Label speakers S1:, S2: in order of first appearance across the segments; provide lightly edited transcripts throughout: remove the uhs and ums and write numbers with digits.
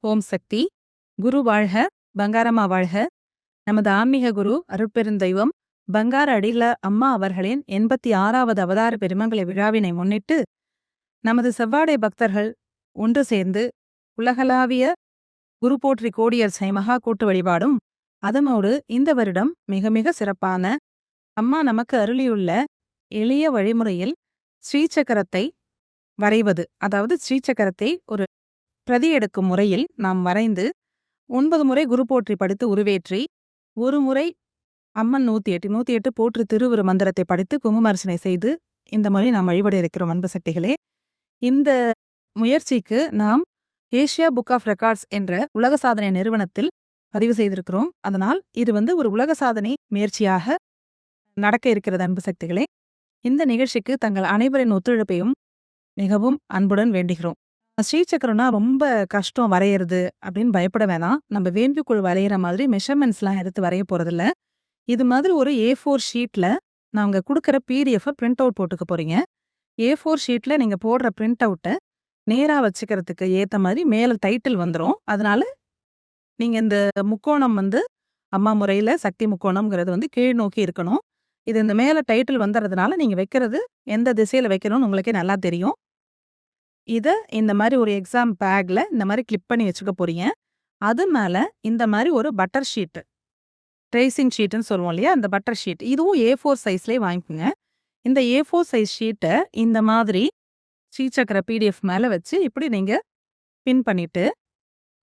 S1: ஓம் சக்தி. குரு வாழ்க, பங்காரம்மா வாழ்க. நமது ஆன்மீக குரு அருட்பெருந்தெய்வம் பங்கார அடிகள அம்மா அவர்களின் 86வது அவதார பெருமங்களை விழாவினை முன்னிட்டு நமது செவ்வாடை பக்தர்கள் ஒன்று சேர்ந்து உலகளாவிய குரு போற்றி கோடியர்ச்சை மகா கூட்டு வழிபாடும் அதனோடு இந்த வருடம் மிக மிக சிறப்பான அம்மா நமக்கு அருளியுள்ள எளிய வழிமுறையில் ஸ்ரீசக்கரத்தை வரைவது, அதாவது ஸ்ரீசக்கரத்தை ஒரு பிரதி எடுக்கும் முறையில் நாம் வரைந்து 9 முறை குரு போற்றி படித்து உருவேற்றி, ஒரு முறை அம்மன் 108 போற்று திருவுரு மந்திரத்தை படித்து குங்குமர்ச்சனை செய்து இந்த முறை நாம் வழிபட இருக்கிறோம் அன்பு சக்திகளே. இந்த முயற்சிக்கு நாம் ஏசியா புக் ஆஃப் ரெக்கார்ட்ஸ் என்ற உலக சாதனை நிறுவனத்தில் பதிவு செய்திருக்கிறோம். அதனால் இது ஒரு உலக சாதனை முயற்சியாக நடக்க இருக்கிறது அன்பு சக்திகளே. இந்த நிகழ்ச்சிக்கு தங்கள் அனைவரின் ஒத்துழைப்பையும் மிகவும் அன்புடன் வேண்டுகிறோம். ஸ்ரீசக்கரம்னா ரொம்ப கஷ்டம் வரைகிறது அப்படின்னு பயப்பட வேணாம். நம்ம வேம்பிக்குள் வரைகிற மாதிரி மெஷர்மெண்ட்ஸ்லாம் எடுத்து வரைய போறதில்ல. இது மாதிரி ஒரு A4 ஷீட்ல நாங்கள் கொடுக்குற பிடிஎஃப் பிரிண்ட் அவுட் போட்டுக்க போறீங்க. A4 ஷீட்ல நீங்க போடுற பிரிண்ட் அவுட்டை நேராக வச்சுக்கிறதுக்கு ஏற்ற மாதிரி மேலே டைட்டில் வந்துடும். அதனால நீங்க இந்த முக்கோணம் அம்மா முறையில் சக்தி முக்கோணம்ங்கிறது கீழ் நோக்கி இருக்கணும். இது இந்த மேலே டைட்டில் வந்துடுறதுனால நீங்க வைக்கிறது எந்த திசையில் வைக்கணும்னு உங்களுக்கே நல்லா தெரியும். இதை இந்த மாதிரி ஒரு எக்ஸாம் பேக்ல இந்த மாதிரி கிளிப் பண்ணி வச்சுக்க போறீங்க. அது மேல இந்த மாதிரி ஒரு பட்டர் ஷீட், ட்ரேசிங் ஷீட்னு சொல்லுவோம் இல்லையா, அந்த பட்டர் ஷீட் இதுவும் A4 சைஸ்லேயே வாங்கிக்கோங்க. இந்த A4 சைஸ் ஷீட்டை இந்த மாதிரி ஸ்ரீசக்கர பிடிஎஃப் மேலே வச்சு இப்படி நீங்க பின் பண்ணிட்டு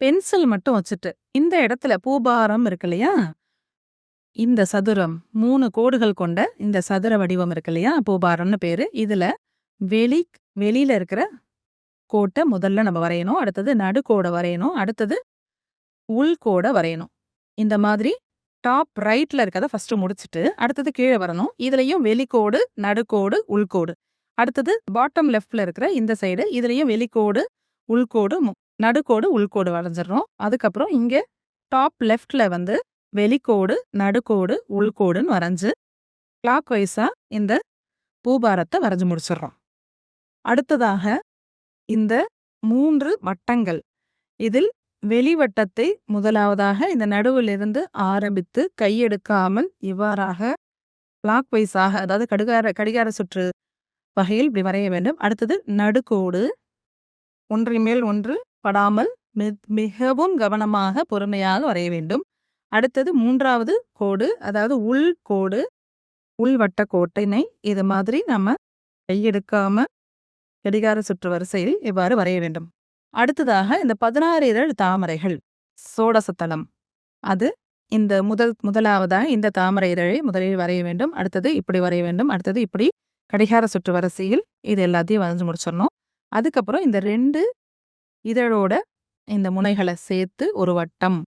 S1: பென்சில் மட்டும் வச்சுட்டு இந்த இடத்துல பூபாரம் இருக்கு இல்லையா, இந்த சதுரம் 3 கோடுகள் கொண்ட இந்த சதுர வடிவம் இருக்கு இல்லையா, பூபாரம்னு பேரு. இதுல வெளியில இருக்கிற கோட்டை முதல்ல நம்ம வரையணும். அடுத்தது நடுக்கோடை வரையணும். அடுத்தது உள்கோடை வரையணும். இந்த மாதிரி டாப் ரைட்ல இருக்கிறத ஃபர்ஸ்ட் முடிச்சுட்டு அடுத்தது கீழே வரணும். இதுலயும் வெளிக்கோடு, நடுக்கோடு, உள்கோடு. அடுத்தது பாட்டம் லெஃப்ட்ல இருக்கிற இந்த சைடு இதுலயும் வெளிக்கோடு, உள்கோடு, நடுக்கோடு, உள்கோடு வரைஞ்சிடணும். அதுக்கப்புறம் இங்க டாப் லெஃப்ட்ல வெளிக்கோடு, நடுக்கோடு, உள்கோடுன்னு வரைஞ்சு கிளாக் வைஸா இந்த பூபாரத்தை வரைஞ்சு முடிச்சிடுறோம். அடுத்ததாக இந்த 3 வட்டங்கள், இதில் வெளிவட்டத்தை முதலாவதாக இந்த நடுவிலிருந்து ஆரம்பித்து கையெடுக்காமல் இவ்வாறாக கிளாக் வைஸாக, அதாவது கடிகார சுற்று வகையில் இப்படி வரைய வேண்டும். அடுத்தது நடுக்கோடு ஒன்றின் மேல் ஒன்று படாமல் மிகவும் கவனமாக பொறுமையாக வரைய வேண்டும். அடுத்தது 3வது கோடு, அதாவது உள்கோடு, உள்வட்ட கோட்டினை இது மாதிரி நம்ம கையெடுக்காம கடிகார சுற்று வரிசையில் இவ்வாறு வரைய வேண்டும். அடுத்ததாக இந்த 16 இதழ் தாமரைகள், சோடசத்தலம், அது இந்த முதலாவதாக இந்த தாமரை இதழை முதலில் வரைய வேண்டும். அடுத்தது இப்படி வரைய வேண்டும். அடுத்தது இப்படி கடிகார சுற்று வரிசையில் இது எல்லாத்தையும் வரைஞ்சு முடிச்சிடணும். அதுக்கப்புறம் இந்த 2 இதழோட இந்த முனைகளை சேர்த்து ஒரு வட்டம்.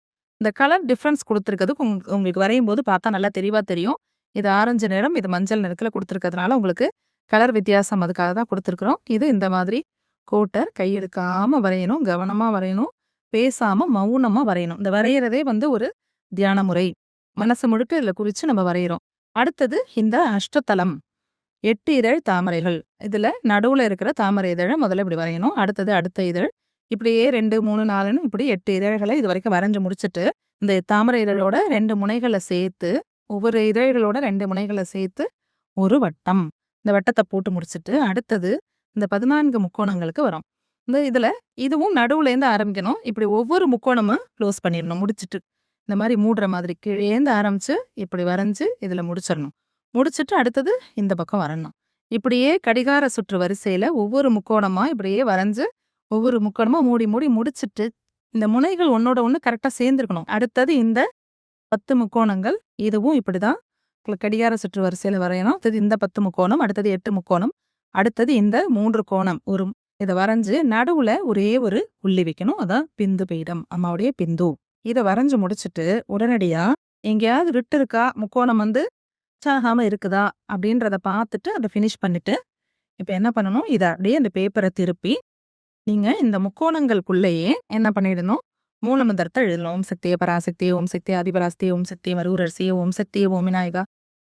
S1: இந்த கலர் டிஃப்ரென்ஸ் கொடுத்துருக்கிறது உங்களுக்கு வரையும் போது பார்த்தா நல்லா தெளிவாக தெரியும். இது ஆரஞ்சு நிறம், இது மஞ்சள் நிறத்தில் கொடுத்துருக்கிறதுனால உங்களுக்கு கலர் வித்தியாசம் அதுக்காக தான் கொடுத்துருக்குறோம். இது இந்த மாதிரி கோட்டை கையெடுக்காம வரையணும், கவனமாக வரையணும், பேசாம மௌனமாக வரையணும். இந்த வரைகிறதே ஒரு தியான முறை. மனசு முழுக்க இதில் குறித்து நம்ம வரைகிறோம். அடுத்தது இந்த அஷ்டத்தலம், 8 இதழ் தாமரைகள். இதில் நடுவில் இருக்கிற தாமரை இதழை முதல்ல இப்படி வரையணும். அடுத்தது அடுத்த இதழ், இப்படியே 2, 3, 4ன்னு இப்படி 8 இதழ்களை இது வரைக்கும் வரைஞ்சு முடிச்சுட்டு இந்த தாமரை இதழோட 2 முனைகளை சேர்த்து, ஒவ்வொரு இதழ்களோட 2 முனைகளை சேர்த்து ஒரு வட்டம். இந்த வட்டத்தை போட்டு முடிச்சுட்டு அடுத்தது இந்த 14 முக்கோணங்களுக்கு வரும். இதில் இதுவும் நடுவுலேருந்து ஆரம்பிக்கணும். இப்படி ஒவ்வொரு முக்கோணமும் க்ளோஸ் பண்ணிடணும். முடிச்சுட்டு இந்த மாதிரி மூடுற மாதிரி கீழேந்து ஆரம்பித்து இப்படி வரைஞ்சி இதில் முடிச்சிடணும். முடிச்சுட்டு அடுத்தது இந்த பக்கம் வரணும். இப்படியே கடிகார சுற்று வரிசையில் ஒவ்வொரு முக்கோணமாக இப்படியே வரைஞ்சி ஒவ்வொரு முக்கோணமாக மூடி மூடி முடிச்சுட்டு இந்த முனைகள் ஒன்னோட ஒன்று கரெக்டாக சேர்ந்துருக்கணும். அடுத்தது இந்த 10 முக்கோணங்கள், இதுவும் இப்படி தான் கடிகார சுற்று வரிசையில் வரையணும். அடுத்தது இந்த 10 முக்கோணம், அடுத்தது 8 முக்கோணம், அடுத்தது இந்த 3 கோணம். இதை வரைஞ்சு நடுவில் ஒரே ஒரு புள்ளி வைக்கணும். அதான் பிந்து பீடம், அம்மாவுடைய பிந்து. இதை வரைஞ்சு முடிச்சுட்டு உடனடியாக எங்கேயாவது விட்டு இருக்கா, முக்கோணம் சாகாமல் இருக்குதா அப்படின்றத பார்த்துட்டு அதை ஃபினிஷ் பண்ணிட்டு இப்போ என்ன பண்ணணும், இதை அப்படியே அந்த பேப்பரை திருப்பி நீங்கள் இந்த முக்கோணங்களுக்குள்ளேயே என்ன பண்ணிடணும், மூலமந்திரத்தை எழுதணும். ஓம் சக்தியே பராசக்தியே, ஓம் சக்தியே ஆதிபராசக்தியே, ஓம் சக்தியே மருகரசியே, ஓம் சக்தியே ஓம் விநாயகா,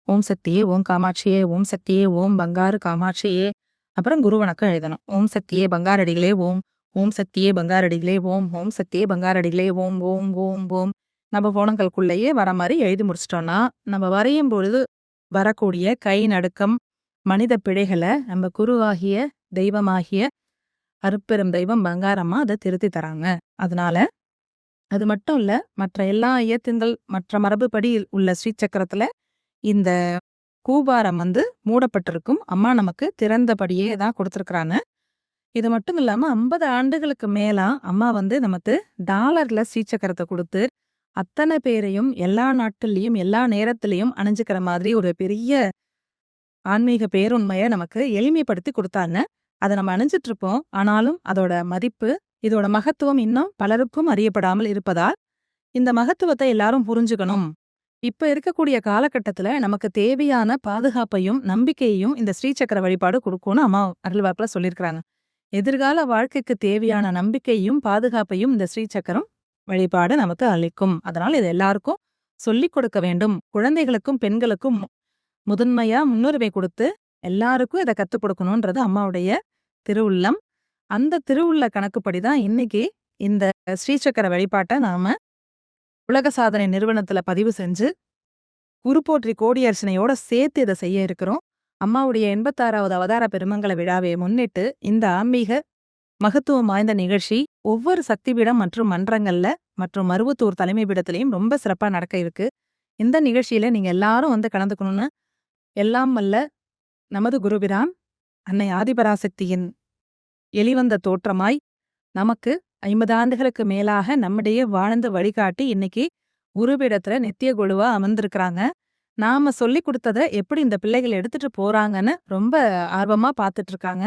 S1: ஓம் சக்தியே ஓம் காமாட்சியே, ஓம் சக்தியே ஓம் பங்காரு காமாட்சியே. அப்புறம் குரு வணக்கம் எழுதணும். ஓம் சக்தியே பங்காரடிகளே ஓம், ஓம் சக்தியே பங்காரடிகளே ஓம், ஓம் சக்தியே பங்காரடிகளே ஓம், ஓம், ஓம், ஓம். நம்ம போனங்களுக்குள்ளேயே வர மாதிரி எழுதி முடிச்சிட்டோம்னா, நம்ம வரையும் பொழுது வரக்கூடிய கை நடுக்கம், மனித பிழைகளை நம்ம குருவாகிய, தெய்வமாகிய அருட்பெரும் தெய்வம் பங்காரம்மா அதை திருத்தி தராங்க. அதனால அது மட்டும் இல்ல, மற்ற எல்லா இயக்கங்கள், மற்ற மரபுப்படி உள்ள ஸ்ரீசக்கரத்துல இந்த கூபாரம் மூடப்பட்டிருக்கும். அம்மா நமக்கு திறந்தபடியே தான் கொடுத்துருக்குறாங்க. இது மட்டும் இல்லாம 50 ஆண்டுகளுக்கு மேலா அம்மா நமக்கு டாலர்ல ஸ்ரீசக்கரத்தை கொடுத்து, அத்தனை பேரையும் எல்லா நாட்கள்லயும், எல்லா நேரத்திலயும் அணிஞ்சுக்கிற மாதிரி ஒரு பெரிய ஆன்மீக பேருண்மைய நமக்கு எளிமைப்படுத்தி குடுத்தாங்க. அத நம்ம அணிஞ்சிட்டு இருப்போம். ஆனாலும் அதோட மதிப்பு, இதோட மகத்துவம் இன்னும் பலருக்கும் அறியப்படாமல் இருப்பதால், இந்த மகத்துவத்தை எல்லாரும் புரிஞ்சுக்கணும். இப்ப இருக்கக்கூடிய காலகட்டத்துல நமக்கு தேவையான பாதுகாப்பையும், நம்பிக்கையையும் இந்த ஸ்ரீசக்கர வழிபாடு குடுக்கும்னு அம்மா அருள்வாக்குல சொல்லியிருக்கிறாங்க. எதிர்கால வாழ்க்கைக்கு தேவையான நம்பிக்கையும், பாதுகாப்பையும் இந்த ஸ்ரீசக்கரம் வழிபாடு நமக்கு அளிக்கும். அதனால இது எல்லாருக்கும் சொல்லிக் கொடுக்க வேண்டும். குழந்தைகளுக்கும், பெண்களுக்கும் முதன்மையா முன்னுரிமை கொடுத்து எல்லாருக்கும் இதை கத்துக் கொடுக்கணும்ன்றது அம்மாவுடைய திருவுள்ளம். அந்த திருவுள்ள கணக்குப்படிதான் இன்னைக்கு இந்த ஸ்ரீசக்கர வழிபாட்டை நாம உலக சாதனை நிறுவனத்துல பதிவு செஞ்சு குருபோற்றி கோடியர்ச்சனையோட சேர்த்து இதை செய்ய இருக்கிறோம். அம்மாவுடைய 86வது அவதார பெருமங்கல விழாவை முன்னிட்டு இந்த ஆன்மீக மகத்துவம் வாய்ந்த நிகழ்ச்சி ஒவ்வொரு சக்தி பீடம் மற்றும் மன்றங்கள்ல மற்றும் மருவத்தூர் தலைமை பீடத்திலையும் ரொம்ப சிறப்பா நடக்க இருக்கு. இந்த நிகழ்ச்சியில நீங்க எல்லாரும் கலந்துக்கணும்னு எல்லாம் வல்ல நமது குருபிரான் அன்னை ஆதிபராசக்தியின் எளிவந்த தோற்றமாய் நமக்கு 50 ஆண்டுகளுக்கு மேலாக நம்மிடையே வாழ்ந்து வழிகாட்டி இன்னைக்கு குருபீடத்துல நித்திய குழுவா அமர்ந்திருக்கிறாங்க. நாம சொல்லி கொடுத்ததை எப்படி இந்த பிள்ளைகள் எடுத்துட்டு போறாங்கன்னு ரொம்ப ஆர்வமா பார்த்துட்டு இருக்காங்க.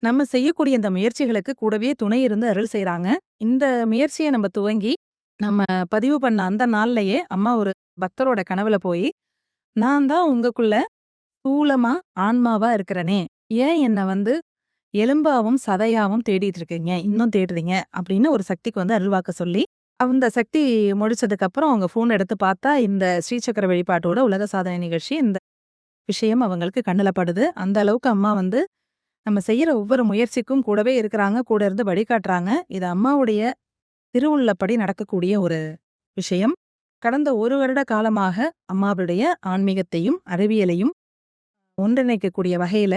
S1: நம்ம செய்யக்கூடிய இந்த முயற்சிகளுக்கு கூடவே துணை இருந்து அருள் செய்றாங்க. இந்த முயற்சியை நம்ம துவங்கி நம்ம பதிவு பண்ண அந்த நாள்லயே அம்மா ஒரு பக்தரோட கனவுல போய், நான் தான் உங்களுக்குள்ள ஸ்தூலமா ஆன்மாவா இருக்கிறனே, ஏன் என்ன எலும்பாவும் சதையாவும் தேடிட்டு இருக்கீங்க, இன்னும் தேடுறீங்க அப்படின்னு ஒரு சக்திக்கு அருள்வாக்க சொல்லி, அந்த சக்தி முடிச்சதுக்கு அப்புறம் அவங்க போன் எடுத்து பார்த்தா இந்த ஸ்ரீசக்கர வழிபாட்டோட உலக சாதனை நிகழ்ச்சி இந்த விஷயம் அவங்களுக்கு கண்ணுல படுது. அந்த அளவுக்கு அம்மா நம்ம செய்யற ஒவ்வொரு முயற்சிக்கும் கூடவே இருக்கிறாங்க, கூட இருந்து வழிகாட்டுறாங்க. இது அம்மாவுடைய திருவுள்ளப்படி நடக்கக்கூடிய ஒரு விஷயம். கடந்த 1 வருட காலமாக அம்மாவுடைய ஆன்மீகத்தையும் அறிவியலையும் ஒன்றிணைக்கக்கூடிய வகையில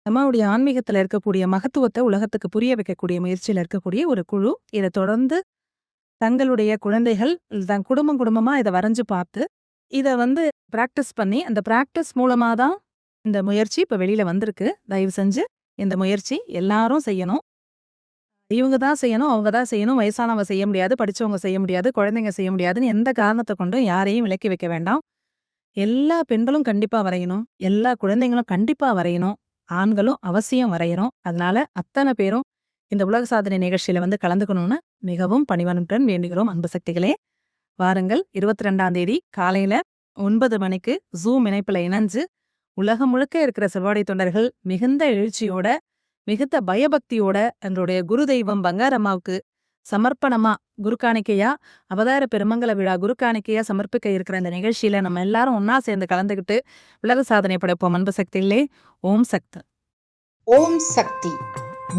S1: அம்மாவுடைய ஆன்மீகத்துல இருக்கக்கூடிய மகத்துவத்தை உலகத்துக்கு புரிய வைக்கக்கூடிய முயற்சியில இருக்கக்கூடிய ஒரு குழு இதை தொடர்ந்து தங்களுடைய குழந்தைகள் தன் குடும்பமா இதை வரைஞ்சு பார்த்து இதை பிராக்டிஸ் பண்ணி அந்த பிராக்டிஸ் மூலமா தான் இந்த முயற்சி இப்ப வெளியில வந்திருக்கு. தயவு செஞ்சு இந்த முயற்சி எல்லாரும் செய்யணும். இவங்க தான் செய்யணும், அவங்க தான் செய்யணும், வயசானவங்க செய்ய முடியாது, படிச்சவங்க செய்ய முடியாது, குழந்தைங்க செய்ய முடியாதுன்னு எந்த காரணத்தை கொண்டும் யாரையும் விலக்கி வைக்க வேண்டாம். எல்லா பெண்களும் கண்டிப்பா வரையணும், எல்லா குழந்தைங்களும் கண்டிப்பா வரையணும், ஆண்களும் அவசியம் வரையணும். அதனால அத்தனை பேரும் இந்த உலக சாதனை நிகழ்ச்சியில கலந்துக்கணும்னு மிகவும் பணிவனுடன் வேண்டுகிறோம். அன்பு சக்திகளே, வாருங்கள். 22ஆம் தேதி காலையில 9 மணிக்கு ஜூம் இணைப்புல இணைஞ்சு உலகம் முழுக்க இருக்கிற செவ்வாடை தொண்டர்கள் மிகுந்த எழுச்சியோட, மிகுந்த பயபக்தியோட எங்களுடைய குரு தெய்வம் பங்காரம்மாவுக்கு சமர்ப்பணமா குரு காணிக்கையா அவதார பெருமங்கல விழா குரு காணிக்கையா சமர்ப்பிக்க இருக்கிற இந்த நிகழ்ச்சியில நம்ம எல்லாரும் ஒன்னா சேர்ந்து கலந்துக்கிட்டு உலக சாதனை படைப்போம். அன்பு சக்திகளே, ஓம் சக்தி.
S2: ஓம் சக்தி.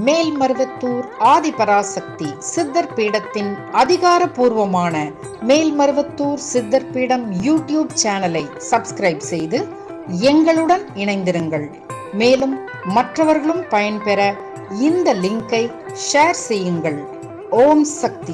S2: மேல்மருவத்தூர் ஆதிபராசக்தி சித்தர் பீடத்தின் அதிகாரப்பூர்வமான மேல்மருவத்தூர் சித்தர் பீடம் யூடியூப் சேனலை சப்ஸ்கிரைப் செய்து எங்களுடன் இணைந்திருங்கள். மேலும் மற்றவர்களும் பயன்பெற இந்த லிங்கை ஷேர் செய்யுங்கள். ஓம் சக்தி.